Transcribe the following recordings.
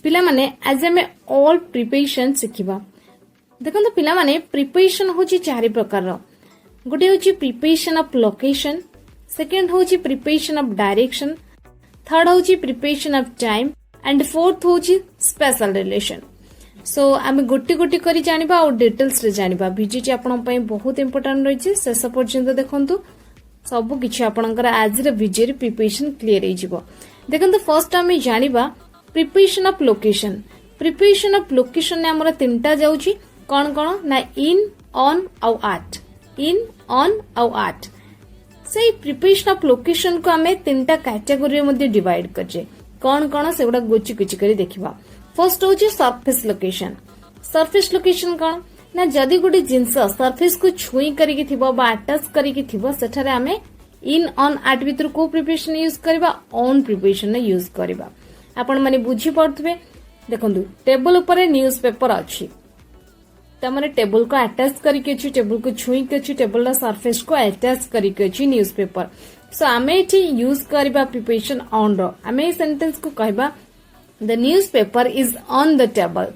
पिला माने आज आम ऑल प्रिपरेशन शिखा देखो पिला माने प्रिपरेशन होची चारि प्रकार गोटे होची प्रिपरेशन ऑफ लोकेशन सेकंड होची प्रिपरेशन ऑफ डायरेक्शन थर्ड होची preparation of time and fourth होची स्पेशल रिलेशन सो आम गोटी गोटी करी जानिबा और डिटेल्स रे जानिबा भिडियोटी आपन पई बहुत इंपोर्टेंट रहिछि शेष पर्यंत देखंतु सब किछि आपनकर आज रे वीडियो रे प्रिपरेशन क्लियर हो जिवो देखंतु फर्स्ट आम जानिबा प्रिपरेशन ऑफ लोकेशन ने हमर तीनटा जाउछि कोन कोन ना इन ऑन आउ आट से प्रिपरेशन ऑफ लोकेशन को आमे तीनटा कैटेगरी मध्ये डिवाइड करजे कोन कोन सेगुडा गोची गोची करी देखिबा फर्स्ट होची सरफेस लोकेशन कोन ना जदी गुडी जिंस सरफेस को छुई करिकि थिबो बा अटैच करिकि थिबो सेठारे आमे इन ऑन आट भीतर को प्रिपरेशन यूज करबा ऑन प्रिपरेशन ने यूज करबा आपण माने बुझी पड़थबे देखंतु टेबल ऊपर न्यूज पेपर अछि तमरे टेबल को अटैच करके अछि टेबल को छुई के अछि टेबल ला सरफेस को अटैच करके अछि न्यूज पेपर सो आमे एठी यूज करबा प्रिपरेशन ऑन रो आमे सेंटेंस को कहबा the newspaper is on the table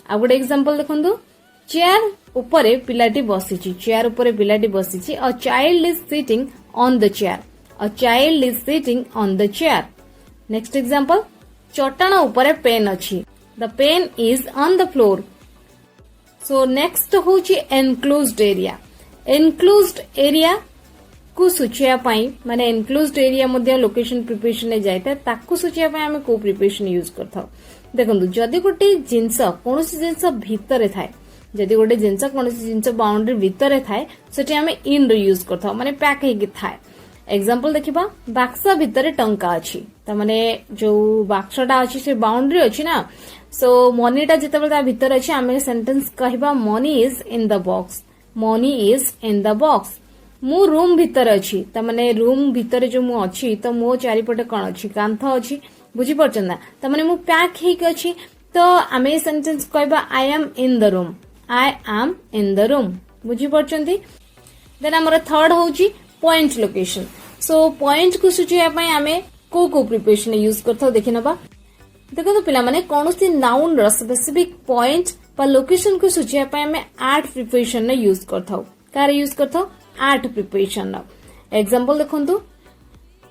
आ गोटे एग्जांपल देखंतु चेयर ऊपर पिलाटी बसिछि a child is sitting on the chair next example चट्टान ऊपर पेन अछि the pen is on the floor so next होची एनक्लोज्ड एरिया को सूचिया पाई माने एनक्लोज्ड एरिया मध्ये लोकेशन प्रिपरेशन ने जायता ताकू सूचिया पाई हमें को प्रिपरेशन यूज करथाउ देखंतु जदी गोटे जिंस कोनोसी जिंस भितरे थाए जदी गोटे जिंस कोनोसी जिंस बाउंड्री भितरे थाए सेठी हमें इन रो यूज करथाउ माने पैक हेकि थाए एग्जांपल देखिबा बाक्सा भितरे टंका अछि त माने जो बाक्सटा अछि से बाउंड्री अछि ना सो मनीटा जेतेबेला ता भितर अछि हमें सेंटेंस कहबा money is in the box मु रूम भीतर अछि त माने रूम भीतर जो मु अछि त मो चारिपटे कोन अछि कांथ अछि बुझी परछन ना त माने मु पैक हेक अछि तो आमे सेंटेंस कहबा आई एम इन द रूम बुझी परछंती देन हमर थर्ड होची पॉइंट लोकेशन सो पॉइंट को सूचिया पय आमे को प्रिपरेशन यूज करथो देखिनबा देखो तो पिला माने कोनोसी नाउन रो स्पेसिफिक पॉइंट पर लोकेशन को सूचिया पय आमे आर्ट प्रिपरेशन ने यूज करथो कार यूज करथो आर्ट प्रिपरेशन एग्जांपल देखंतु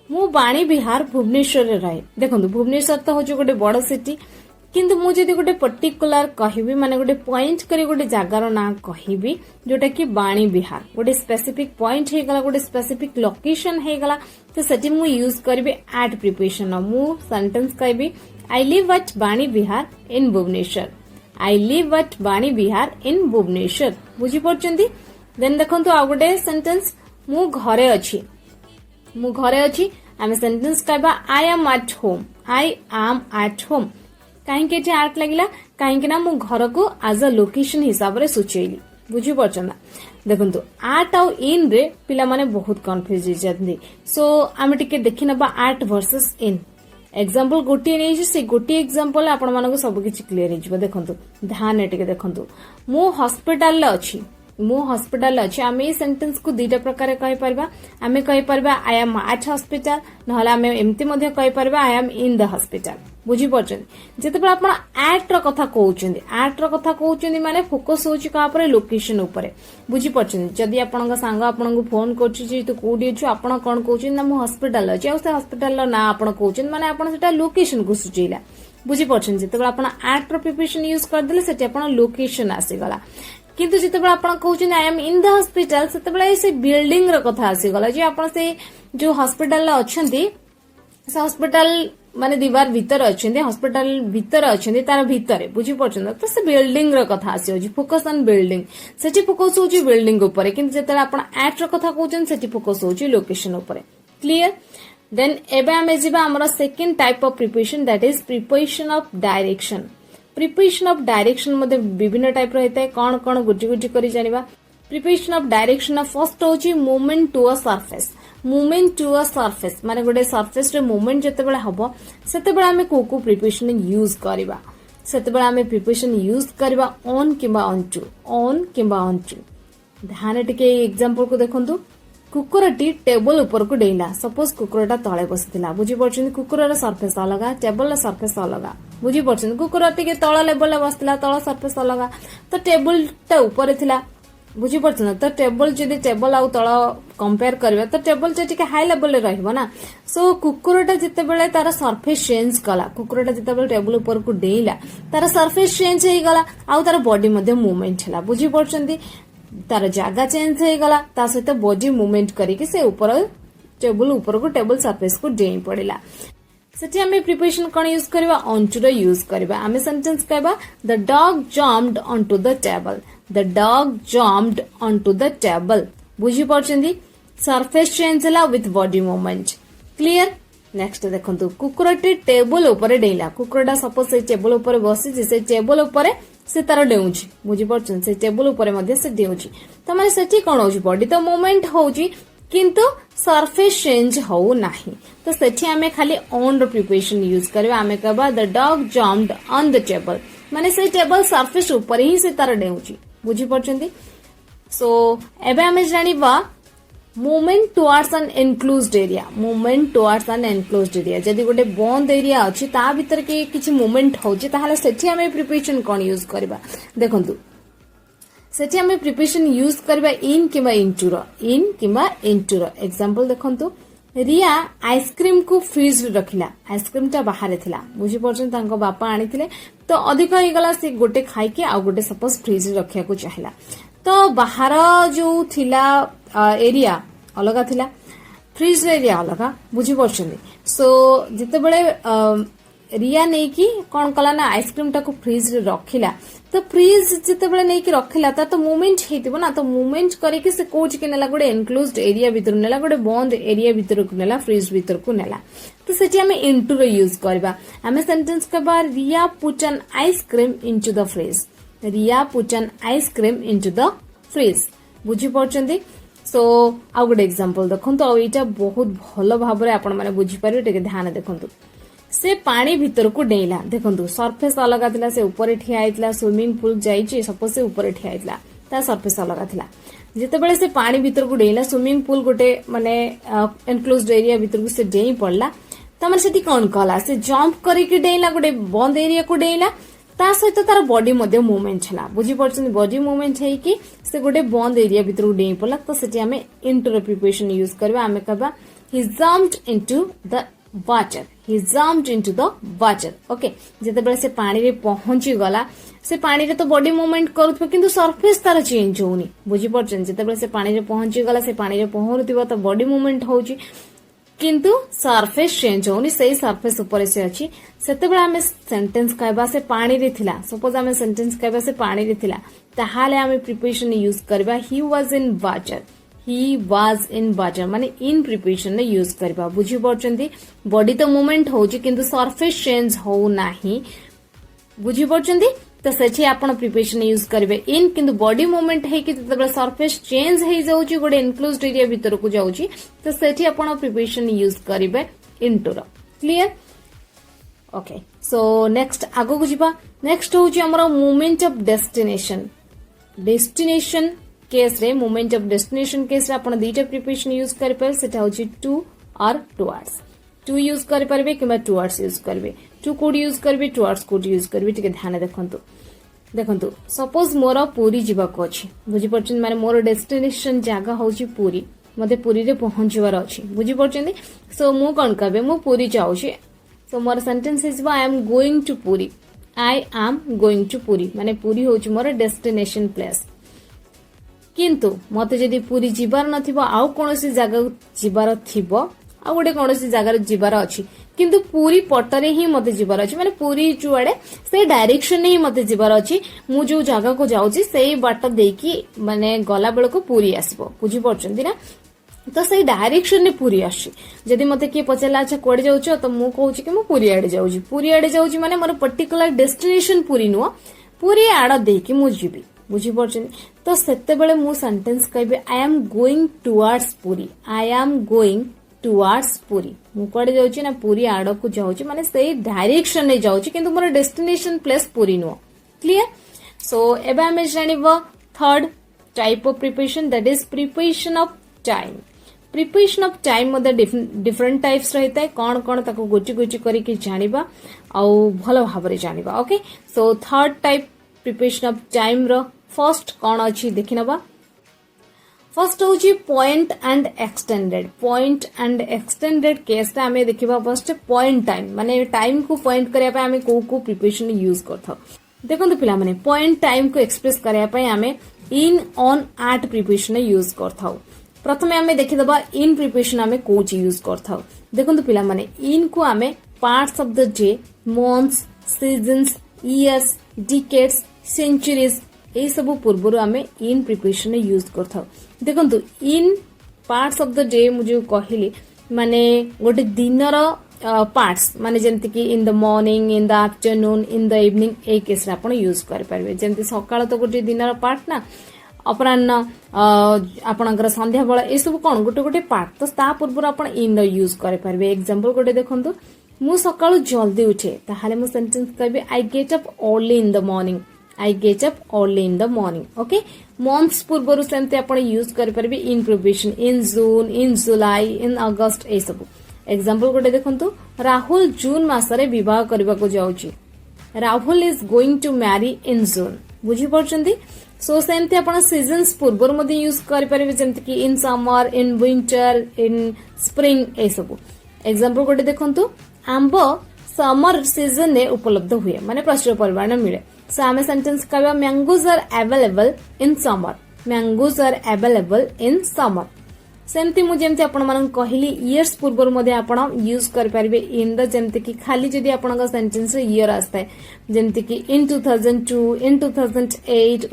मु बाणी बिहार भुवनेश्वर रे रहे देखंतु भुवनेश्वर तो होचे गोटे बड़ सिटी किंतु मु जदी गोटे पर्टिकुलर कहिबी माने गोटे पॉइंट करी गोटे जागार ना कहिबी जोटा कि बाणी बिहार गोटे स्पेसिफिक पॉइंट हे गला गोटे स्पेसिफिक लोकेशन हे गला तो सेठी मु यूज करबी आर्ट प्रिपरेशन मु सेंटेंस कहबी आई लिव एट बाणी बिहार इन भुवनेश्वर बुझी पड़चंती देन देखंतु आ गोटे सेंटेंस मु घरे अछि आमे सेंटेंस कहबा आई एम एट होम काहे के आर्ट लागिला काहे ना मु घर को एज अ लोकेशन हिसाब रे सोचैली बुझी परछना देखंतु आर्ट आउ इन रे पिला माने बहुत कंफ्यूज हो जाती सो आमे टिके देखिनबा आर्ट वर्सेस इन एग्जांपल गोटी नै से गोटी एग्जांपल आपण मानको सब किछि क्लियर हिजबो देखंतु ध्यान टिके देखंतु मु हॉस्पिटल अच्छी आमे सेंटेंस को दुईटा प्रकार कहि परबा आमे कहि परबा आई एम एट हॉस्पिटल नहला आमे एम्ति मध्ये कहि परबा I am in the hospital बुझी परछन जेतेबेला आपण एट रो कथा कहउचंदी माने फोकस होची का पर लोकेशन ऊपर बुझी परछन जदी आपनका सांग आपनको फोन करछि जे तू कोडी छु आपण कोन कहउचंदी ना मु हॉस्पिटल अछि आ से हॉस्पिटल ना आपण कहउचंदी माने आपण सेटा लोकेशन को सुचैला बुझी परछन जेतेबेला आपण एट रो प्रिपरेशन यूज कर देले सेटी आपण लोकेशन आसी गला किंतु जितेबेला आपण कहउछन I am in the hospital सेतेबेला से बिल्डिंग रो कथा आसी गला जे आपण से जो हॉस्पिटल ला अछंती से हॉस्पिटल माने दीवार भीतर अछंती हॉस्पिटल भीतर अछंती तार भीतर बुझी परछन तो से बिल्डिंग रो कथा आसी होजी फोकस ऑन बिल्डिंग सेठी फोकस होजी बिल्डिंग ऊपर किंतु जेतेला आपण एट रो कथा कहउछन सेठी फोकस होजी लोकेशन ऊपर क्लियर देन एबे हमें जिबा हमर second type of preposition that is preposition of direction मध्ये विभिन्न टाइप रहता है कौन कौन गुटी गुटी करी जानिबा प्रिपरेशन ऑफ डायरेक्शन फर्स्ट होची मूवमेंट टू अ सरफेस माने गोटे सरफेस रे मूवमेंट जतेबेला हबो सेतेबेला हमें को प्रिपरेशन यूज करबा सेतेबेला हमें प्रिपरेशन यूज करबा ऑन किबा ऑन टू ध्यान टिके एग्जांपल को देखंतु कुकुरटी टेबल ऊपर को डेला सपोज कुकुरटा तले बसिथिला बुझी परछन कुकुरर सरफेस अलगा टेबल सरफेस अलगा बुझी परछन कुकुर टिके तळ लेवल बसथिला तळ सरफेस अलगा तो टेबल टा ऊपर थिला बुझी परछन तो टेबल जदी टेबल आउ तळ कंपेयर करबे तो टेबल जे टिके हाई लेवल रे रहबो ना सो कुकुरटा जते बेले तार सरफेस चेंज कला कुकुरटा जते बेले टेबल ऊपर को डेला तार सरफेस चेंज हे गला आउ तार बॉडी मध्ये मूवमेंट हला बुझी परछन तार जगह चेंज हो गला ता सहित बॉडी मूवमेंट करके से ऊपर टेबल ऊपर को टेबल सरफेस को डेई पड़िला सेठी हमें प्रिपरेशन कोन यूज करबा ऑन टू द यूज करबा हमें सेंटेंस कहबा the dog jumped onto the table the dog jumped onto the table बुझी परछंदी सरफेस चेंज हला with body movement clear next देखंतु कुकुरटी टेबल ऊपर डेइला कुकुरटा सपोज से टेबल ऊपर बसी से टेबल ऊपर से तार डेउची बुझी परछन से टेबल ऊपर मध्ये से डेउची त माने सेठी कोन होची बॉडी तो मूवमेंट होची किंतु सरफेस चेंज हो नाही तो सेठी हमें खाली ऑन रो प्रिपरेशन यूज करबा हमें कहबा the dog jumped on the table माने से टेबल सरफेस ऊपर ही से तार डेउची बुझी परछंती सो एबे हमें जानिबा movement towards an enclosed area movement towards an enclosed area जदी गोटे बंद एरिया अछि ता भीतर के किछि मूवमेंट होछि ताहाले सेठी हमें प्रिपरेशन कोन यूज करबा देखंतु सेठी हमें प्रिपरेशन यूज करबा इन किबा इनटू रो एग्जांपल देखंतु रिया आइसक्रीम को फ्रिज रे रखिला आइसक्रीम ता बाहर थिला बुझी परछन तांको बापा आनिथिले तो अधिक होई गला से गोटे खाई के आ गोटे सपोज फ्रिज रे रखिया को चाहिला तो बाहर जो थिला एरिया अलगा थिला फ्रिज एरिया अलगा बुझी परछन सो जिते बळे रिया नै की कोन कला ना आइसक्रीम टा को फ्रिज रे रखिला तो फ्रिज जिते बळे नै की रखिला तो मूवमेंट हेतिबो ना तो मूवमेंट करे कि से कोच के नेला गोटे एनक्लोज्ड एरिया भीतर नेला गोटे बंद एरिया भीतर को नेला फ्रिज भीतर को नेला तो सेठी हमें इनटू रो यूज करबा हमें सेंटेंस के बाद Riya put an ice cream into the fridge Riya put an ice cream into the fridge बुझी परछंती सो आ गोटे एग्जांपल देखंतु आ एटा बहुत भलो भाबरे आपण माने बुझी पारे टिके ध्यान देखंतु से पानी भीतर को डेइला देखंतु सरफेस अलगा थिला से ऊपर ठिया आइतला स्विमिंग पूल जाईची सपोज से ऊपर ठिया आइतला ता सरफेस अलगा थिला जेते बेले से पानी भीतर को डेइला स्विमिंग पूल गोटे माने एनक्लोज्ड एरिया भीतर को से डेई पड़ला त माने सेठी कोन कहला से जंप करी के डेइला गोटे बंद एरिया को डेइला ता सहित तार बॉडी मध्ये मूवमेंट हला बुझी परछन बॉडी मूवमेंट है कि से गोटे बंद एरिया भीतर को डेई पड़ला तो सेठी हमें इनटू रो प्रिपरेशन यूज करबा हमें कहबा he jumped into the water he jumped into the water okay जेते बेले से पानी रे पहुंची गला से पानी रे तो बॉडी मूवमेंट करूथबो किंतु सरफेस तार चेंज होउनी बुझी परछन जेते बेले से पानी रे पहुंची गला से पानी रे पहुंरुथिबो तो बॉडी मूवमेंट होउची किंतु सरफेस चेंज होनी सही सरफेस ऊपर से अछि सेते बेला हमें सेंटेंस कहबा से पानी रे थिला सपोज हमें सेंटेंस कहबा से पानी रे थिला ताहाले हमें प्रिपरेशन यूज करबा he was in water he was in water माने इन प्रिपरेशन ने यूज करबा बुझी परछंती बॉडी तो मूवमेंट होउची किंतु सरफेस चेंज हो नाही बुझी परछंती तो सेठी आपण प्रिपरेशन यूज करबे इन किंतु बॉडी मूवमेंट है कि तबे सरफेस चेंज हे जाउची गोटे एनक्लोज्ड एरिया भीतर को जाउची तो सेठी आपण प्रिपरेशन यूज करबे इनटू रो क्लियर ओके सो नेक्स्ट आगो को जिबा नेक्स्ट होची हमरो मूवमेंट ऑफ डेस्टिनेशन केस रे मूवमेंट ऑफ डेस्टिनेशन केस रे आपण दीटा प्रिपरेशन यूज कर पर सेटा होची टू और टुवर्ड्स टू यूज कर परबे किबा टुवर्ड्स यूज करबे टू कोड यूज करबे टुवर्ड्स कोड यूज करबे टिके ध्यान देखंतु सपोज मोर पूरी जीवा को अछि बुझी परछन माने मोर डेस्टिनेशन जागा होची पूरी मते पूरी रे पहुंचवार अछि बुझी परछन सो मु कोन कहबे मु पूरी जाउची सो मोर sentence is I am going to Puri I am going to पूरी माने पूरी होची मोर डेस्टिनेशन प्लेस किंतु मते जदी पूरी जीवार नथिबो आउ कोनोसी जागा जीवार थिबो आ गोटे कोनोसी जागा जीवार अछि किंतु पूरी पटरे ही मते जीवार अछि माने पूरी जुआडे से डायरेक्शन ही मते जीवार अछि मु जो जागा को जाउची सेही बाट देकी माने गला बेल को पूरी आसीबो बुझी परछंती ना तो सही डायरेक्शन ने पूरी आछि जदी मते के पचला अच्छा कोड जाउछो तो मु कहूची कि मु पूरी आडे जाउची माने मोर पर्टिकुलर डेस्टिनेशन पूरी नो पूरी आड़ देकी मु जीबी बुझी परछन तो सेते बेले मु सेंटेंस कहबे आई एम गोइंग टुवर्ड्स पूरी आई एम गोइंग टुवर्ड्स पूरी मु कोडे जाउची ना पूरी आड़ को जाउची माने सेही डायरेक्शन ने जाउची किंतु मोर डेस्टिनेशन प्लेस पूरी नो क्लियर सो एबे हमें जानिबो third type of preposition that is preposition of time preposition of time मध्ये डिफरेंट टाइप्स रहता है कौन कौन ताको गोची गोची करके जानिबा आउ भलो भाबरे जानिबा okay so third type preposition of time रो फर्स्ट कौन अछि देखिनबा फर्स्ट होची पॉइंट एंड एक्सटेंडेड केस ता हमें देखिबा फर्स्ट पॉइंट टाइम माने टाइम को पॉइंट करिया पे हमें को प्रिपरेशन यूज करथौ देखंतु पिला माने पॉइंट टाइम को एक्सप्रेस करिया पे हमें in on at preposition use करथौ प्रथमे हमें देखिदबा इन प्रिपरेशन हमें कोच यूज करथौ देखंतु पिला माने इन को हमें parts of the day months seasons years decades centuries ए सब पूर्व आमे इन प्रिपरेशन यूज करथौ देखंतु in parts of the day मुझे कहली माने गोटे दिनर पार्ट्स माने जेंति कि in the morning in the afternoon in the evening ए केस रे आपण यूज कर परबे जेंति सकाळ तो गोटे दिनर पार्ट ना अपराह्न आपणकर संध्या बेला ए सब कोन गोटे गोटे पार्ट तो ता पूर्व आपण इन यूज कर परबे एग्जांपल गोटे देखंतु मु सकाळ जल्दी उठे ताहाले मु सेंटेंस कहबे आई get up early in the morning I get up early in the morning. Okay. Months पूर्वरु सेमते आपण यूज कर परबे इन प्रिपरेशन इन जून इन जुलाई इन अगस्त ए सब एग्जांपल गोटे देखंतु राहुल जून मासरे विवाह करबा को जाउची Rahul is going to marry in June बुझी परछंती सो सेमते आपण सीजन्स पूर्वर मध्ये यूज कर परबे जेंति कि in summer in winter in spring ए सब एग्जांपल गोटे देखंतु आंबो समर सीजन ने उपलब्ध हुए माने प्रचुर परिमाण मिले सो आमे सेंटेंस कहबा mangoes are available in summer mangoes are available in summer सेमती मु जेमती आपण मानन कहली इयर्स पूर्वर मध्ये आपण यूज कर परबे इन द जेमती कि खाली जदी आपण का सेंटेंस रे ईयर आस्ताय जेमती कि इन 2002 इन 2008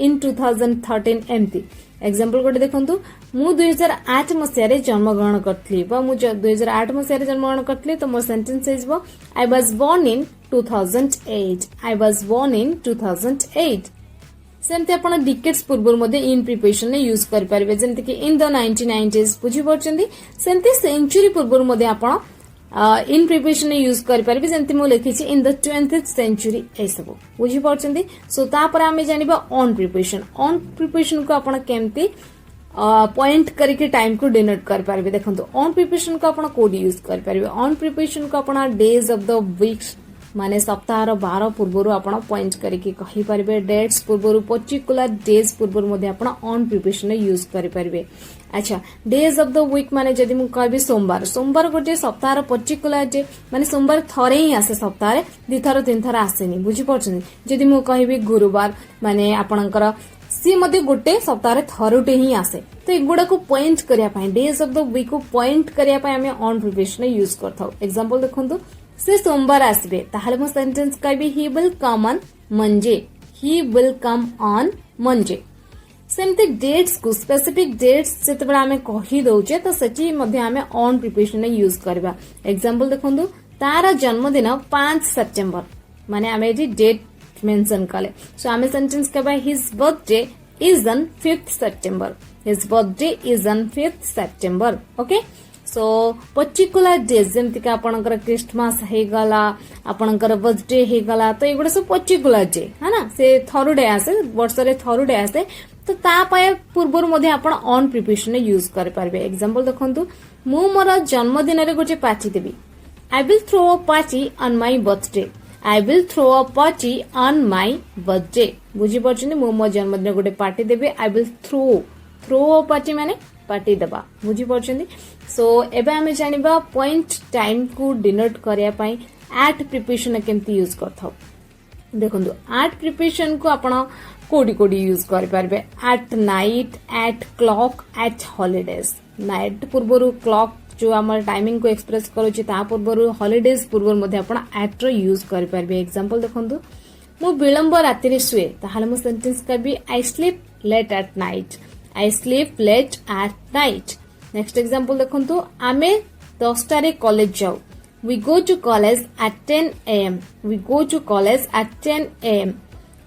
इन 2013 एमती एग्जांपल गोटे देखंतु मु 2008 मसिया रे जन्म ग्रहण करथली बा मु 2008 मसिया रे जन्म ग्रहण करथली तो मोर सेंटेंस इजबो I was born in 2008 I was born in 2008 सेमते आपण डिकेड्स पूर्व मध्ये इन प्रिपरेशन ने यूज कर परबे जेंति कि इन द 1990s बुझी परछंदी सेमते सेंचुरी पूर्व मध्ये आपण इन प्रिपरेशन ने यूज कर परबे जेंति मु लिखिछि in the 20th century A सब बुझी परछंदी सो ता पर हमें जानिबा ऑन प्रिपरेशन को आपण केमती पॉइंट करके टाइम को डिनोट कर पारबे देखंतु ऑन प्रिपरेशन को आपण कोड यूज कर पारबे ऑन प्रिपरेशन को आपण डेज ऑफ द वीक्स माने सप्ताह 12 पूर्व आपण पॉइंट करके कहि पारबे डेट्स पूर्व पर्टिकुलर डेज पूर्व मध्ये आपण ऑन प्रिपरेशन यूज करि पारबे अच्छा डेज ऑफ द वीक माने जदी मु कहबी सोमवार गोटे सप्ताह पर्टिकुलर डे माने सोमवार थरे ही आसे सप्ताह रे दि थर तीन थर आसेनी बुझी परछन जदी मु कहबी गुरुवार माने आपणकर सी मध्ये गोटे सप्ताह रे थरुटे ही आसे तो एगुडा को पॉइंट करिया पय डेज ऑफ द वीक को पॉइंट करिया पय हमें ऑन प्रिपरेशन यूज करथौ एग्जांपल देखंतु से सोमवार आसबे ताहाले मो सेंटेंस कहबी he will come on Monday he will come on Monday सेमते डेट्स को स्पेसिफिक डेट्स जेतबे हमें कहि दउचे तो सेची मध्ये हमें ऑन प्रिपरेशन यूज करबा एग्जांपल देखंतु तारा जन्मदिन 5 सेप्टेम्बर माने हमें जी डेट मेंशन कले सो हमें सेंटेंस कहबा his birthday is on 5th September his birthday is on 5th September okay so particular days जेमति का आपनकर क्रिसमस हे गला आपनकर बर्थडे हे गला तो एगुडा सब पर्टिकुलर डे है ना से थरुडे आसे वर्ष रे थरुडे आसे तो ता पाए पूर्वर मध्ये आपण ऑन प्रिपरेशन यूज कर पारबे एग्जांपल देखंतु मु मोर जन्मदिन रे गोटे पार्टी देबी I will throw a party on my birthday I will throw a party on my birthday बुझी परछनी मु मोर जन्मदिन रे गोटे पार्टी देबी I will throw a party माने पार्टी दबा बुझी परछनी सो एबे हमें जानिबा पॉइंट टाइम को डिनोट करिया पई एट प्रिपरेशन केमती यूज करथौ देखंतु एट प्रिपरेशन को आपण कोडी यूज कर पारबे at night at clock at holidays night पूर्वरु clock जो हमर टाइमिंग को एक्सप्रेस करूची ता पूर्वरु हॉलिडेज पूर्वर मध्ये आपण एट रो यूज कर पारबे एग्जांपल देखंतु मु विलंब राति रे सुए ताहाले मु सेंटेंस कहबी I sleep late at night I sleep late at night next example देखंतु आमे 10टा रे कॉलेज जाऊ we go to college at 10 am we go to college at 10 am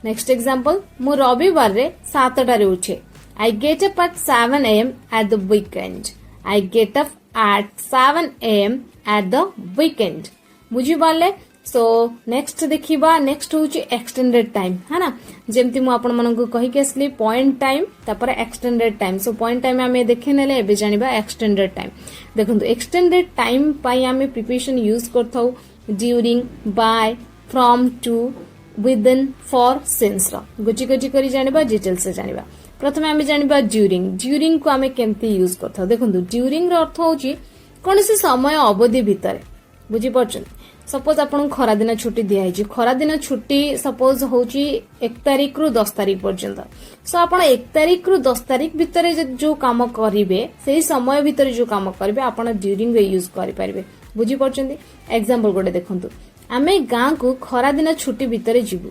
next example मु रविवार रे 7टा रे उठे I get up at 7 am at the weekend I get up at 7 am at the weekend बुझी पाले so next देखिबा next होची एक्सटेंडेड टाइम है ना जेमती मु आपण मानक कहि के असली पॉइंट टाइम तापर extended time so point time आमे देखे नेले एबे जानिबा एक्सटेंडेड टाइम देखंतु एक्सटेंडेड टाइम पई आमे प्रिपरेशन यूज करथौ during by from to within for since रो गोची गोची करी जानिबा डिटेल से जानिबा प्रथमे आमे जानिबा ड्यूरिंग को आमे केमती यूज करथौ देखंतु ड्यूरिंग रो अर्थ होची कोनसी समय अवधि भितरे बुझी परछन सपोज आपन खरा दिन छुट्टी दिया खरा दिन छुट्टी सपोज होची 1 तारिख रु 10 तारिख पर्यंत सो आपन 1 तारिख रु 10 तारिख भितरे जो काम करिवे सेही समय भितरे जो काम करिवे आपन ड्यूरिंग यूज करि परिबे बुझी परछन एग्जांपल गोटे देखंतु आमे गां को खरा दिन छुट्टी भितरे जीवु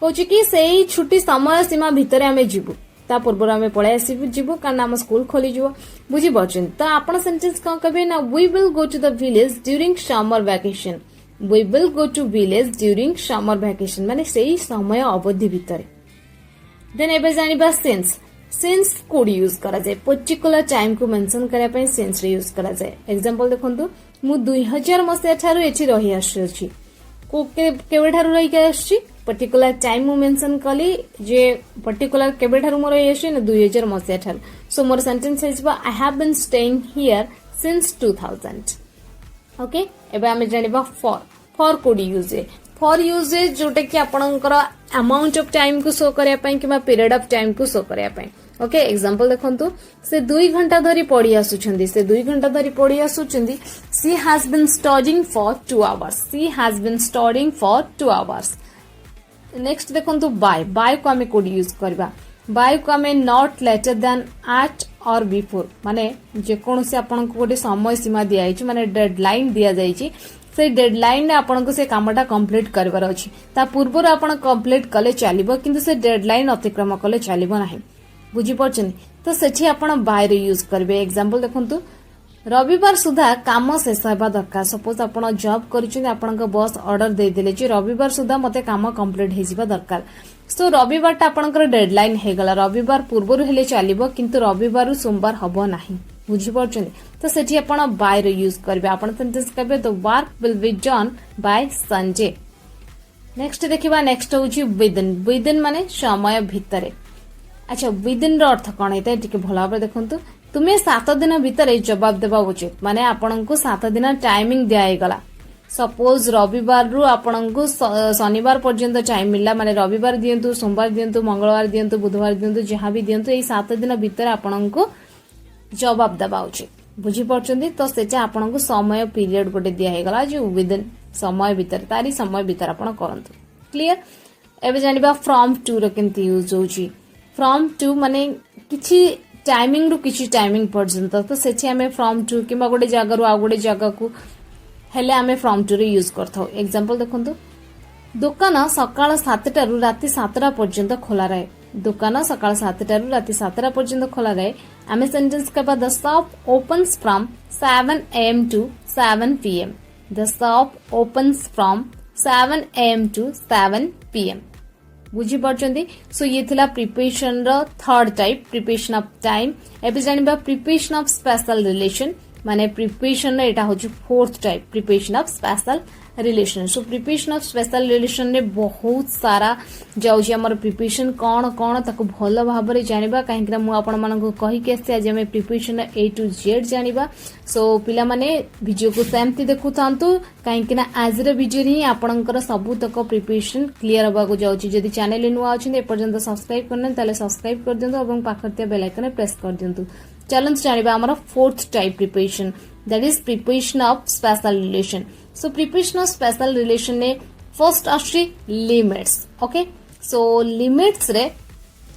कहूची कि सेही छुट्टी समय सीमा भितरे आमे जीवु ता पूर्व आमे पळे आसीबु जीवु कारण हम स्कूल खोली जीवो बुझी परछन तो आपन सेंटेंस का कहबे ना we will go to the village during summer vacation We will go to village during summer vacation माने सेही समय अवधि भितरे देन एबे जानिबा since कोड यूज करा जाय पर्टिकुलर टाइम को मेंशन करा पय since रे यूज करा जाय एग्जांपल देखंतु मु 2000 मसिया थारु एठी रही आछि को केबे थारु रही के आछि पर्टिकुलर टाइम मु मेंशन कली जे पर्टिकुलर केबे थारु मोर रही आछि ना 2000 मसिया थारु सो मोर सेंटेंस हिजबा I have been staying here since 2000 okay एबे आमे जानिबा फॉर कोड यूजेज जोटे कि आपनकर अमाउंट ऑफ टाइम को शो करिया पय किबा पीरियड ऑफ टाइम को शो करिया पय ओके एग्जांपल देखंतु से 2 घंटा धरी पढी आसुछंदी से 2 घंटा धरी पढी आसुछंदी she has been studying for 2 hours next देखंतु बाय को आमे कोड यूज करबा बाय को आमे नॉट लेटर देन एट और बिफोर माने जे कोनोसी आपन को गोटे समय सीमा दिया आइछि माने डेडलाइन दिया जाइछि से डेडलाइन ने आपन को से कामटा कंप्लीट करबार अछि ता पूर्व रो आपन कंप्लीट कले चलिबो किंतु से डेडलाइन अतिक्रम कले चलिबो नाही बुझी परछन तो सेठी आपन बाय रे यूज करबे एग्जांपल देखंतु रविवार सुधा काम शेष हेबा दरकार सपोज आपन जॉब करिछन आपन को बॉस ऑर्डर दे देले जे रविवार सुधा मते काम कंप्लीट हे जिबा दरकार सो रविवार टा आपनकर डेडलाइन हे गला रविवार पूर्व हेले चलिबो किंतु रविवार सोमवार हबो नाही बुझी परछन तो सेठी आपन बाय रे यूज करबे आपन सेंटेंस कहबे the work will be done by Sunday next देखिबा नेक्स्ट होची विदिन माने समय भितरे अच्छा विदिन रो अर्थ कोन हेते टिके भला भाबे देखंतु तुमे 7 दिन भितरे जवाब देबा उचित माने आपन को 7 दिन टाइमिंग दिया गला सपोज रविवार रु आपन को शनिवार पर्यंत टाइम मिलला माने रविवार दियंतु सोमवार दियंतु मंगलवार दियंतु बुधवार दियंतु जहां भी दियंतु ए 7 दिन भितर आपन को जवाब देबा उचित बुझी परछंदी तो सेटा आपन को समय पीरियड गोटे दिया हे गला जे विदिन समय भितर तारी समय भितर आपन करंतु क्लियर एबे जानिबा फ्रॉम टू रो केमती यूज होची फ्रॉम टू माने किछि टाइमिंग रु किछि टाइमिंग पर्यंत तो सेठी हमें फ्रॉम टू किबा गोटे जगह रु आ गोटे जगह को हेले हमें फ्रॉम टू रे यूज करथौ एग्जांपल देखंतु दुकान सकाळ 7टा रु राती 7टा पर्यंत खोला रहे दुकान सकाळ 7टा रु राती 7टा पर्यंत खोला रहे हमें सेंटेंस कहबा the shop opens from 7 am to 7 pm the shop opens from 7 am to 7 pm बुझी परछंदी सो ये थिला प्रिपरेशन रो third type preposition of time एबे जानिबा प्रिपरेशन ऑफ स्पेशल रिलेशन माने प्रिपरेशन रे एटा होची fourth type preposition of spatial relation so preposition of spatial relation रे बहुत सारा जाउची हमर प्रिपरेशन कोन कोन ताको भलो भाबरे जानिबा काहेकि मु आपण मानन को कहि के से आज हम प्रिपरेशन A to Z जानिबा सो पिला माने वीडियो को सेमती देखु थांतु काहेकि ना आज रे वीडियो रे आपनकर सबु तक प्रिपरेशन क्लियर होबा को जाउची जदी चैनल रे नुआ अछि ए पर्यंत सब्सक्राइब करने ताले सब्सक्राइब कर दियंतु एवं पाखरतिया बेल आइकन प्रेस कर दियंतु चलन जानिबा हमर fourth type preparation that is preposition of spatial relation so preposition of spatial relation ने फर्स्ट आछि लिमिट्स ओके सो लिमिट्स रे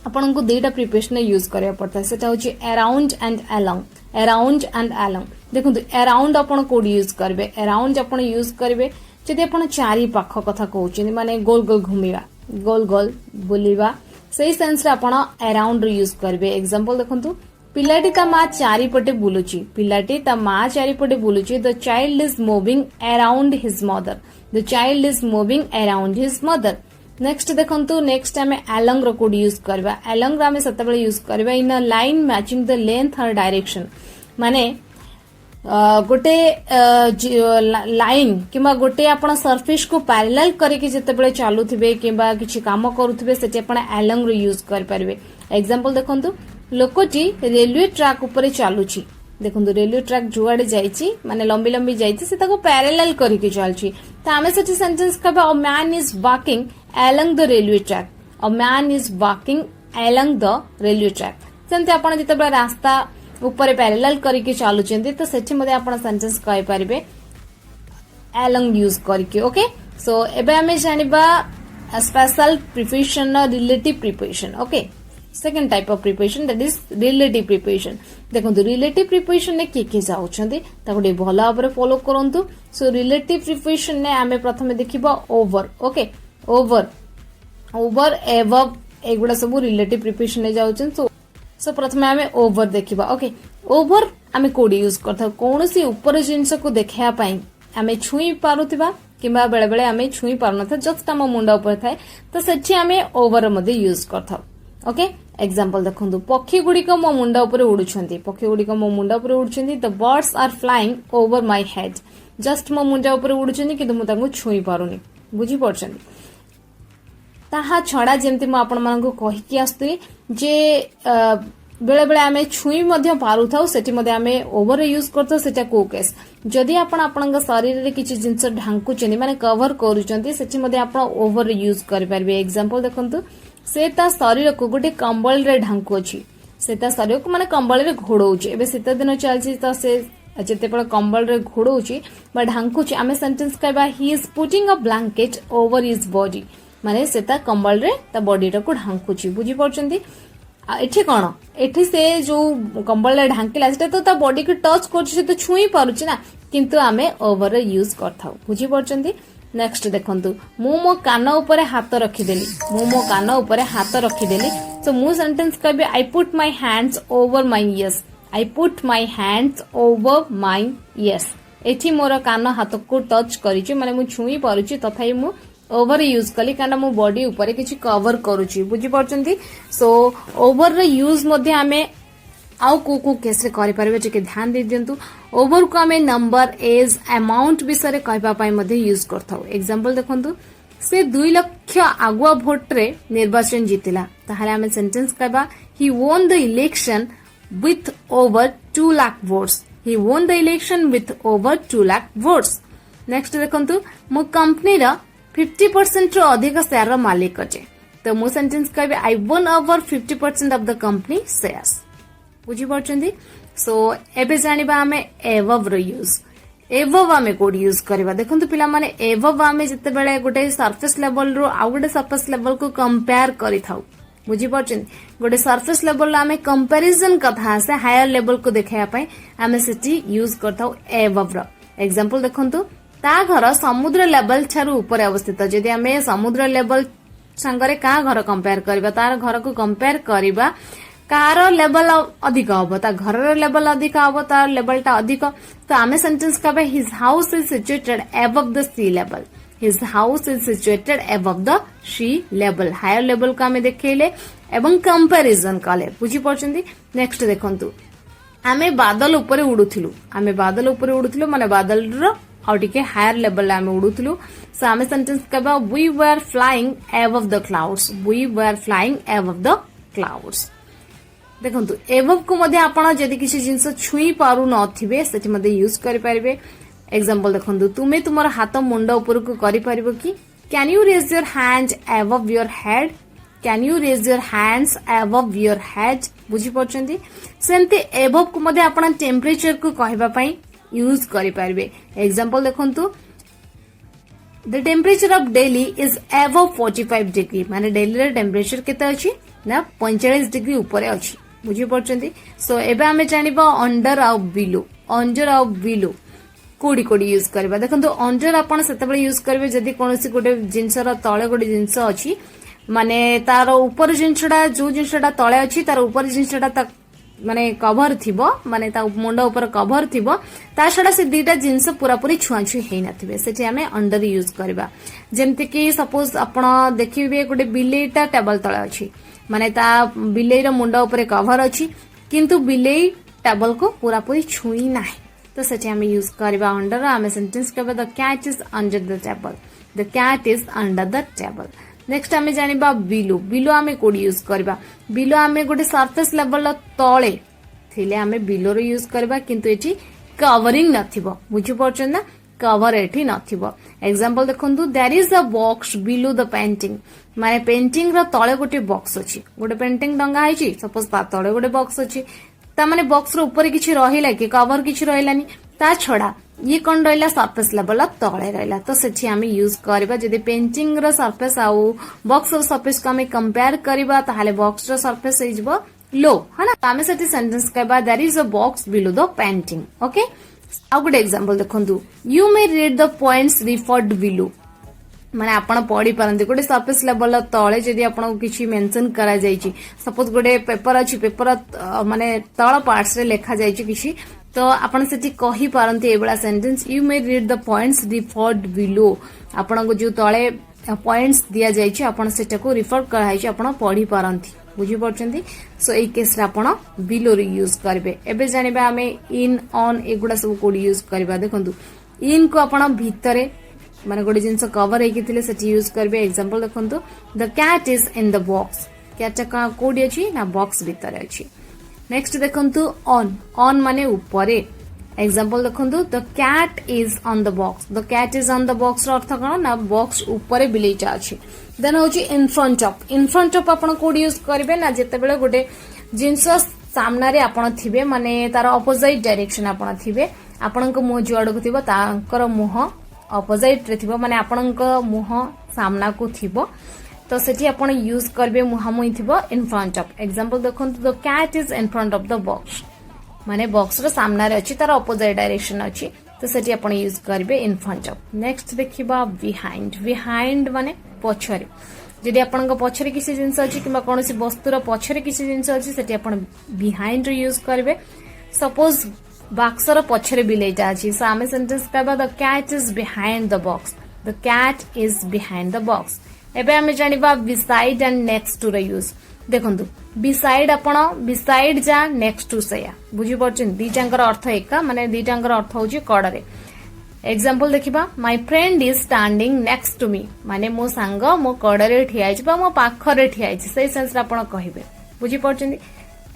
आपन को दुईटा प्रिपरेशन यूज करया पड़ता है सेटा होची अराउंड एंड अलोंग देखंतु अराउंड आपन कोड यूज करबे अराउंड आपन यूज करबे जदि आपन चारि पाख कथा कहउचिन माने गोल गोल घुमिबा गोल गोल बुलिबा सही सेंस रे आपन अराउंड यूज करबे एग्जांपल देखंतु पिलाटी ता मा चारिपटे बुलुची पिलाटी ता मा चारिपटे बुलुची the child is moving around his mother the child is moving around his mother next देखंतु नेक्स्ट हमें अलोंग रो कोड यूज करबा अलोंग रो हमें सतबेले यूज करबा in a line matching the length और डायरेक्शन माने गोटे लाइन किंबा गोटे आपण सरफेस को पैरेलल करके जेतेबेले चालुथिबे किंबा किछि काम करूथिबे सेठी आपण along रो यूज कर परिबे। एग्जांपल देखंतु लोकटी रेलवे ट्रैक ऊपर चालुछि देखंतु रेलवे ट्रैक जुआडे जाईछि माने लंबी लंबी जाईछि से ताको पैरेलल करके चलछि त आमे सेठी सेंटेंस कहबा a man is walking along the railway track a man is walking along the railway track सेंते आपण जेतेबेले रास्ता ऊपर पैरेलल करके चलुचंती तो सेठी मध्ये आपण सेंटेंस कहि परिबे along यूज करके। ओके सो एबे हमें जानिबा special preposition relative preposition. Okay second type of preposition that is relative preposition. देखंतु रिलेटिव प्रिपोजिशन ने के जाउछंती ताको डे भला भाबरे फॉलो करंतु। सो रिलेटिव प्रिपोजिशन ने आमे प्रथमे देखिबा over. Okay over over above एगुडा सब रिलेटिव प्रिपोजिशन ने जाउछन। सो प्रथमे आमे ओवर देखिबा। ओके ओवर आमे कोडी यूज करथा कोनोसी ऊपर जिंस को देखिया पई आमे छुई पारुथिबा किबा बेले बेले आमे छुई पारनथा जस्ट आम मुंडा ऊपर थाए तो सेठी आमे ओवर मध्ये यूज करथा। ओके एग्जांपल देखंतु पक्षी गुडी को मो मुंडा ऊपर उडुछंती पक्षी गुडी को मो मुंडा ऊपर उडुछंती the birds are flying over my head just मो मुंडा ऊपर उडुछंती किंतु मु तांको छुई पारुनी बुझी पड़छंती। ताहा छड़ा जेमती मु आपण मानकु कहि कि आस्तुई जे बेले बेले आमे छुई मध्ये पारु थाउ सेठी मध्ये आमे ओवर यूज करथो सेटा को केस जदी आपण आपनका शरीर रे किछि जिंस ढांकुचनी माने कवर करूचंती सेठी मध्ये आपण ओवर यूज करि परबे। एग्जांपल देखंतु से ता शरीर को गोटे कंबल रे ढांकु अछि से ता शरीर को माने कंबल रे घोडौछि एबे शीत दिन चलछि त से जेतेबेले कंबल रे घोडौछि बा ढांकुछि आमे सेंटेंस कहबा he is putting a blanket over his body माने से ता कंबल रे ता बॉडी रा को ढांकुछि बुझी पड़छंती। एठी कोन एठी से जो कंबल रे ढांकिला सेटा तो ता बॉडी को टच करछि से तो छुई पारुछि ना किंतु आमे ओवर यूज करथाउ बुझी पड़छंती। नेक्स्ट देखंतु मु मो कान ऊपर हाथ रखिदेली मु मो कान ऊपर हाथ रखिदेली सो मु सेंटेंस कहबे I put my hands over my years I put my hands over my years एठी मोर कान हाथ को टच करिछि माने मु छुई पारुछि तथापि मु ओवर यूज कली कारण मो बॉडी ऊपर किछि कवर करूछि बुझी पड़छंती। सो ओवर रे यूज मध्ये हमें आउ को केस रे करि परबे जे के ध्यान दे दियंतु ओवर को हमें नंबर एज अमाउंट विषय रे कहबा पई मध्ये यूज करथाउ। एग्जांपल देखंतु से 2 लाख आगुआ भोट रे निर्वाचन जीतिला ताहाले हमें सेंटेंस कहबा he won the election with over 2 lakh votes he won the election with over 2 lakh votes. Next देखंतु मो कंपनी रा 50% रो अधिक शेयर रो मालिक अचे तो मो सेंटेंस कहबे आई वोन over 50% of the company shares बुझी पड़छंती। सो एबे जानिबा हमें एवव रो यूज एवव हमें कोड यूज करबा देखंतु पिला माने एवव हमें जते बेले गोटे सरफेस लेवल रो आ गोटे सरफेस लेवल को कंपेयर करि थाउ बुझी पड़छंती गोटे सरफेस लेवल हमें कंपैरिजन कथा से हायर लेवल को देखाया पई हमें सिटी यूज करथाउ एवव रो। एग्जांपल देखंतु ता घर समुद्र लेवल ठारू ऊपर अवस्थित जदि हमें समुद्र लेवल संगरे का घर कंपेयर करबा तार घर को कंपेयर करबा कार लेवल अधिक हम ता घर लेवल अधिक हम तार लेवल टा अधिक तो आमे सेंटेंस कहबे his house is situated above the sea level his house is situated above the sea level higher level को आमे देखेले एवं कंपैरिजन कले बुझी पड़छंती। नेक्स्ट देखंतु आमे बादल ऊपर उडुथिलु माने बादल रो और टिके हायर लेवल आमे उडुथिलु सो आमे सेंटेंस कहबा we were flying above the clouds we were flying above the clouds. देखंतु एवव को मध्ये आपण जदि किसी जिंस छुई पारु नथिबे सेति मध्ये यूज करि परिबे। एग्जांपल देखंतु तुमे तुमर हाथ मुंड ऊपर को करि परिबो कि can you raise your hand above your head can you raise your hands above your head बुझी पड़छंती। सेंते एवव को मध्ये आपण टेंपरेचर को कहबा पई यूज करि परिबे। एग्जांपल देखंतु the temperature of Delhi is above 45 degree माने दिल्ली रे टेंपरेचर केते अछि ना 45 डिग्री ऊपर अछि बुझी पड़छंती। सो एबे हमें जानिबा अंडर आउ बिलो कोडी कोडी यूज करबा देखंतु अंडर आपण सेतेबे यूज करबे जदी कोनोसी गोटे जिंसर तळे गोटे जिंस अछि माने तार ऊपर जिंसडा जो जिंसडा तळे अछि तार ऊपर जिंसडा माने कवर थिबो माने ता मुंड ऊपर कवर थिबो ता छडा से दीटा जिंस पूरा पूरी छुआ छुई हेइ नथिबे सेठी हमें अंडर यूज करबा। जेमति कि सपोज आपण देखिबे गोटे बिलेटा टेबल तळे अछि माने ता बिलेई रो मुंड ऊपर कवर अछि किंतु बिलेई टेबल को पूरा पूरी छुई नाही तो सेठी हम यूज करबा अंडर आमे सेंटेंस कहबा the cat is under the table the cat is under the table next आमे जानिबा बिलो बिलो आमे कोड यूज करबा बिलो आमे गोटे सरफेस लेवल तळे थिले आमे बिलो रो यूज करबा किंतु एठी कवरिंग नथिबो बुझि परछन ना कवर एठी नथिबो एग्जांपल देखंतु there is a box below the painting माने पेंटिंग रो तळे गोटे बॉक्स अछि गोटे पेंटिंग डंगा आइछि सपोज ता तळे गोटे बॉक्स अछि ता माने बॉक्स रो ऊपर किछि रहिला कि कवर किछि रहिलानी ता छडा ये कौन रहा सरफेस लेवल तले रहा तो सेठी आम यूज करबा जदि पेंटिंग रो सरफेस आउ बॉक्स रो सरफेस को आम कंपेयर करबा ताहाले बॉक्स रो सरफेस हो जिवो लो है ना आम सेठी सेंटेंस कहबा there is a box below the painting okay आ गुड एग्जांपल देखंतु you may read the points referred below माने आपण पढ़ी पारंती गोटे सरफेस लेवल तले जदि आपण किछि मेंशन करा जायछि सपोज गोटे पेपर अछि पेपर माने तळ पार्ट्स रे लेखा जायछि किछि तो आपण सेठी कहि पारंती एबला sentence you may read the points referred below आपण को जो तळे पॉइंट्स दिया जायछि आपण सेटा को रिफर कराइछि आपण पढ़ी पारंती बुझी परछंती सो ए केस रे आपण बिलो रे यूज करबे एबे जानिबा हमें इन ऑन एगुडा सब कोड यूज करबा देखंतु इन को आपण भितरे माने गोटे जिनस कवर हेकि थिले सेठी यूज करबे एग्जांपल देखंतु the cat is in the box cat का कोड अछि ना बॉक्स भितरे अछि नेक्स्ट देखंतु ऑन माने ऊपरे एग्जांपल देखंतु the cat is on the box the cat is on the box रो अर्थ कोन ना बॉक्स ऊपरे बिलेटा अछि देन होची इन फ्रंट ऑफ आपण कोड यूज करबे ना जते बेले गोटे जिनस सामना रे आपण थिबे माने तार ऑपोजिट डायरेक्शन आपण थिबे आपणक मुह जुआडो थिबो तांकर मुह ऑपोजिट रे थिबो माने आपणक मुह सामना को थिबो तो सेठी आपण यूज करबे मुहामुही थिबो इन फ्रंट ऑफ एग्जांपल देखंतु the cat is in front of the box माने बॉक्स रो सामना रे अछि तार ऑपोजिट डायरेक्शन अछि तो सेठी आपण यूज करबे इन फ्रंट ऑफ नेक्स्ट देखिबा बिहाइंड माने पछरे जदि आपणक पछरे किसी जिंस अछि किबा कोनोसी वस्तुर पछरे किसी जिंस अछि सेठी आपण बिहाइंड रो यूज करबे सपोज बॉक्सर पछरे बिलेटा अछि सो आमे सेंटेंस कहबा the cat is behind the box the cat is behind the box एबे हमें जानिबा बिसाइड एंड नेक्स्ट टू रे यूज देखंतु बिसाइड आपण बिसाइड जा नेक्स्ट टू सेया बुझी परछन दीटांकर अर्थ एका माने दीटांकर अर्थ होची कड़रे एग्जांपल देखिबा my friend is standing next to me माने मो सांग मो कड़रे ठियाइछि बा मो पाखरे ठियाइछि सेही सेंस रे आपण कहिबे बुझी परछन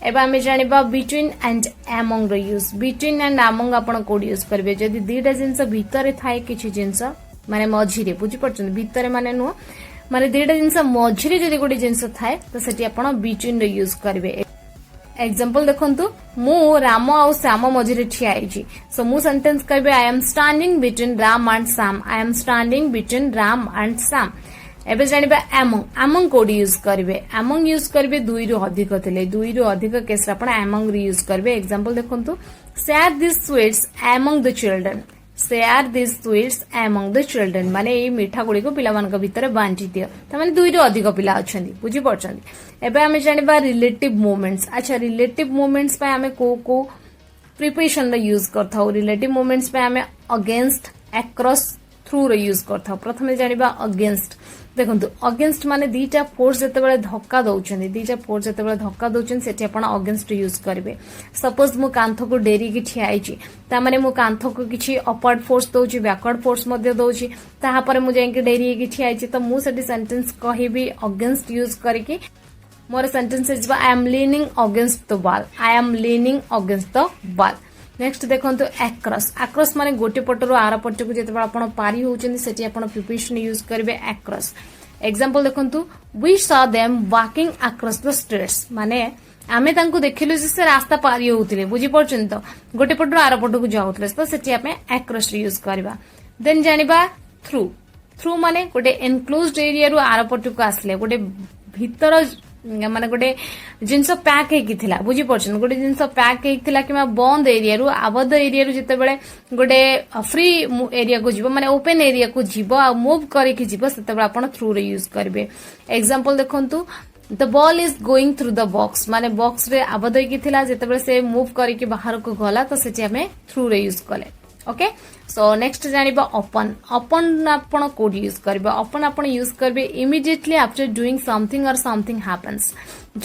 एबा हमें जानिबा बिटवीन एंड अमंग रे यूज बिटवीन एंड अमंग आपण कोड यूज करबे जदि दीटा जिंस भितरे थाए किछि जिंस माने मझिरे बुझी परछन भितरे माने नो माने दीटा जिंस मझिरे जदि गोटे जिंस थाए तो सेठी आपण बिटवीन रे यूज करबे एग्जांपल देखंतु मु राम और श्याम मझिरे ठिया आइछि सो मु सेंटेंस कहबे I am standing between Ram and Shyam I am standing between Ram and Shyam एबे जानिबा अमंग कोड यूज करबे अमंग यूज करबे दुई रु अधिक थिले दुई रु अधिक केस आपण अमंग रे यूज करबे एग्जांपल देखंतु share this sweets among the children share this sweets among the children माने ए मिठा गुडी को पिला मान भितर बांटी दियो त माने दुई रु अधिक पिला अछंदी बुझी परछंदी एबे हमें जानिबा रिलेटिव मोमेंट्स अच्छा रिलेटिव मोमेंट्स पे हमें को प्रिपरेशन रे यूज करथाउ रिलेटिव मोमेंट्स पे हमें अगेंस्ट अक्रॉस थ्रू रे यूज करथाउ प्रथमे जानिबा अगेंस्ट देखंतु अगेंस्ट माने दीटा फोर्स जते बेले धक्का दउछन्दी दीटा फोर्स जते बेले धक्का दउछन सेठी आपण अगेंस्ट यूज करबे सपोज मु कांथ को डेरी की ठिया आइछि ता माने मु कांथ को किछि अपवर्ड फोर्स दउछि बैकवर्ड फोर्स मध्ये दउछि ताहा पर मु जाय के डेरी की ठिया आइछि तो मु सेठी सेंटेंस कहिबी अगेंस्ट यूज करके मोर sentence is I am leaning against the wall I am leaning against the wall next देखंतु अक्रॉस माने गोटे पटरो आर पटको जेते आपण पारी होउचंदी सेठी आपण प्रिपरेशन यूज करबे अक्रॉस एग्जांपल देखंतु we saw them walking across the streets माने आमे तांको देखिलु जे से रास्ता पारी होउतिले बुझी परछन तो गोटे पटरो आर पटको जाउतले तो सेठी आमे अक्रॉस यूज करबा देन जानिबा थ्रू माने गोटे एनक्लोज्ड एरिया रु आर पटको आसले गोटे भीतर माने गोटे जिनस पैक हेकि थिला बुझी परछन गोटे जिनस पैक हेकि थिला किमा बंद एरिया रु आबद्ध एरिया रु जते बेले गोटे फ्री एरिया को जीवो माने ओपन एरिया को जीवो आ मूव करे कि जीवो सेते बेले आपण थ्रू रे यूज करबे एग्जांपल देखंतु the ball is going through the box माने बॉक्स रे आबद्ध हेकि थिला जते बेले से मूव करे कि बाहर को गला तो सेठी हमें थ्रू रे यूज कले ओके सो नेक्स्ट जानिबा ओपन आपण कोड यूज करबे ओपन आपण यूज करबे इमीडिएटली आफ्टर डूइंग समथिंग और समथिंग हैपेंस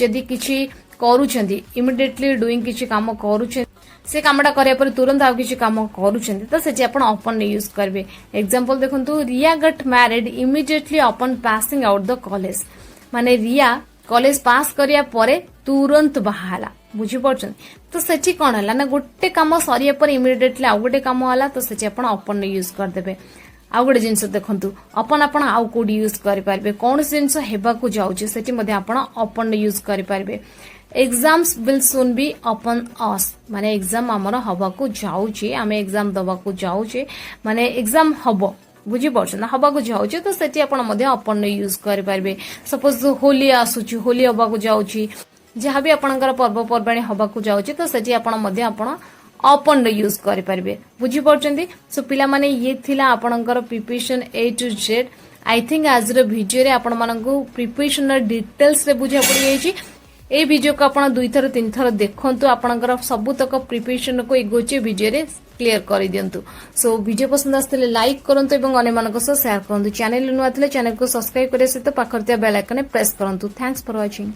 जदी किछि करूछंदी इमीडिएटली डूइंग किछि काम करूछे से कामटा करिया पर तुरंत आउ किसी काम करूछन्ते तो सेठी आपण अपन ने यूज करबे। एग्जांपल देखंतु Riya got married immediately upon passing out the college, माने रिया कॉलेज पास करिया परे तुरंत बाहाला, बुझी पड़छन। तो सेठी कोन हला ना गोटे काम सरिया पर इमीडिएटली आउ गोटे काम होला तो सेठी आपण अपन ने यूज कर देबे। आउ गोटे जिनस देखंतु अपन आपण आउ कोडी यूज करि पारबे, कोन जिनस हेबा को जाउची सेठी मध्ये आपण अपन ने यूज करि पारबे। एग्जाम्स विल सून बी अपन अस, माने एग्जाम हमर हबा को जाउची, आमे एग्जाम दबा को जाउची, माने एग्जाम हबो, बुझी पड़छन हबा को जाउची तो सेठी आपण मध्ये अपन ने यूज करि पारबे। सपोज होली आसुची, होली हबा को जाउची, जहाँ भी आपणकर पर्वपर्वाणी हबा को जाउची तो सेठी आपण मध्ये आपण अपन यूज करि पारबे, बुझी पड़छन्ती। सो पिला माने ये थिला आपणकर preposition A to Z. I think आज रो वीडियो रे आपण मानकू प्रिपरेशन डिटेल्स रे बुझा पड़ी जायची। ए वीडियो को आपण 2 थर 3 थर देखंतु, आपणकर सब तक प्रिपरेशन को एक गोचे वीडियो रे क्लियर कर दियंतु। सो वीडियो पसंद आस्ते लाइक करंतु एवं अन्य मानक सह शेयर करंतु। चैनल नुआ थिले चैनल को सब्सक्राइब करे सहित पाखरतिया बेल आइकन प्रेस करंतु। Thanks for watching.